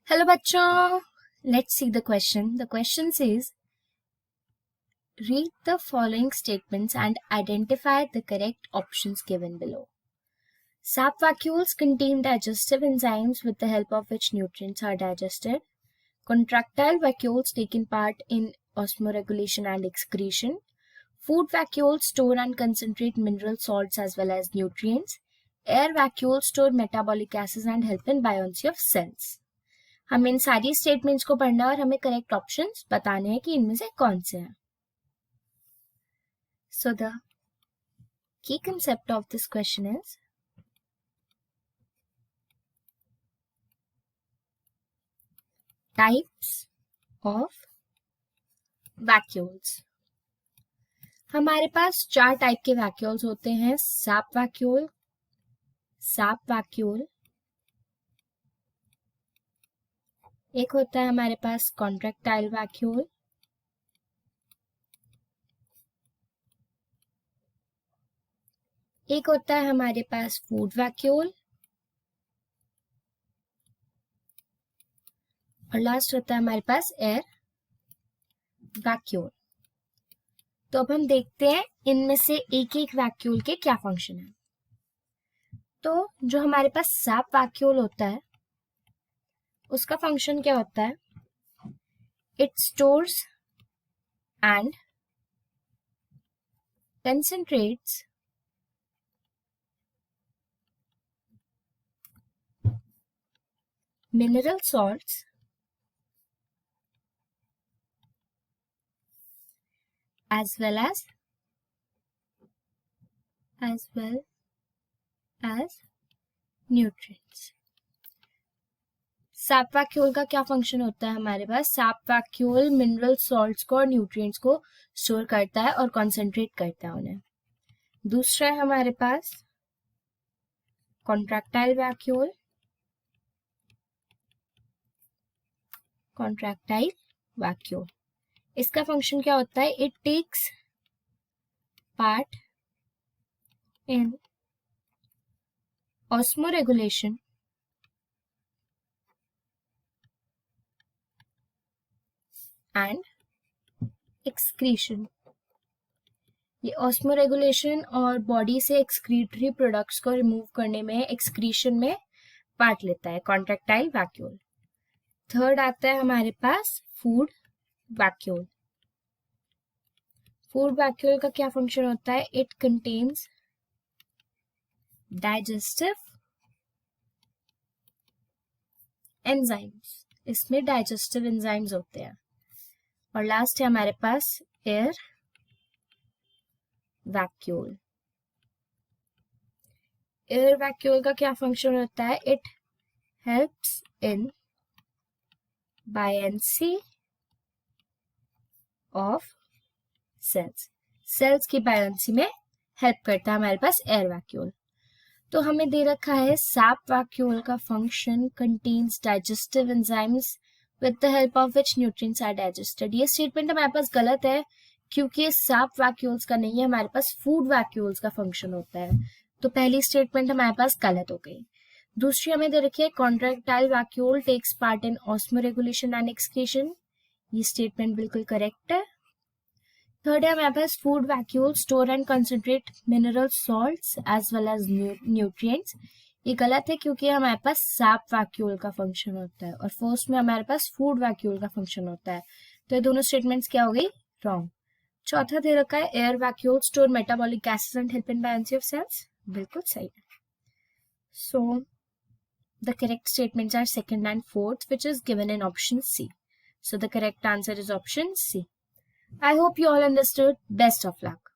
Hello बच्चों, let's see the question. The question says, read the following statements and identify the correct options given below. Sap vacuoles contain digestive enzymes with the help of which nutrients are digested. Contractile vacuoles take part in osmoregulation and excretion. Food vacuoles store and concentrate mineral salts as well as nutrients. Air vacuoles store metabolic gases and help in buoyancy of cells. हमें इन सारी statements को पढ़ना है और हमें correct options बताने हैं कि इनमें से कौन से हैं. So the key concept of this question is types of vacuoles. हमारे पास 4 टाइप के वैक्यूल्स होते हैं. सैप वैक्यूल, एक होता है हमारे पास कॉन्ट्रैक्टाइल वैक्यूल, एक होता है हमारे पास फूड वैक्यूल और लास्ट होता है हमारे पास एयर वैक्यूल. तो अब हम देखते हैं इनमें से एक एक वैक्यूल के क्या फंक्शन है. तो जो हमारे पास सैप वैक्यूल होता है उसका फंक्शन क्या होता है? It stores and concentrates mineral salts as well as nutrients. Sap vacuole का क्या फंक्शन होता है हमारे पास? सैप वैक्यूल मिनरल सॉल्ट्स को और न्यूट्रिएंट्स को स्टोर करता है और कंसंट्रेट करता है उन्हें. दूसरा है हमारे पास कॉन्ट्रैक्टाइल वैक्यूल. इसका फंक्शन क्या होता है? It takes part in osmoregulation and excretion. ये ऑस्मोरेगुलेशन और बॉडी से एक्सक्रीटरी प्रोडक्ट्स को रिमूव करने में, एक्सक्रीशन में पार्ट लेता है कॉन्ट्रैक्टाइल वैक्यूल. थर्ड आता है हमारे पास फूड वैक्यूल. फूड वैक्यूल का क्या फंक्शन होता है? It contains digestive enzymes. इसमें डाइजेस्टिव एंजाइम्स होते हैं. और लास्ट है हमारे पास एयर वैक्यूल. एयर वैक्यूल का क्या फंक्शन होता है? It helps in buoyancy of cells की buoyancy में हेल्प करता है हमारे पास एयर वैक्यूल. तो हमें दे रखा है सैप वैक्यूल का function contains digestive enzymes with the help of which nutrients are digested. ये स्टेटमेंट हमारे पास गलत है क्योंकि ये सैप वैक्यूल्स का नहीं है, हमारे पास फूड वैक्यूल्स का फंक्शन होता है. तो पहली स्टेटमेंट हमारे पास गलत हो गई. दूसरी हमें दे रखी है contractile vacuole takes part in osmoregulation and excretion. ये स्टेटमेंट बिल्कुल करेक्ट है. थर्ड है हमारे पास food vacuole store and concentrate mineral salts as well as nutrients. ये गलत है क्योंकि हमारे पास सैप वैक्यूल का फंक्शन होता है और फर्स्ट में हमारे पास फूड वैक्यूल का फंक्शन होता है. तो ये दोनों स्टेटमेंट्स क्या हो गई? रॉन्ग. चौथा दे रखा है air vacuole store metabolic gases and help in buoyancy of cells. बिल्कुल सही है. सो the correct statements are second and fourth, which is given in option C. So the correct answer is option C. I hope you all understood. Best of luck.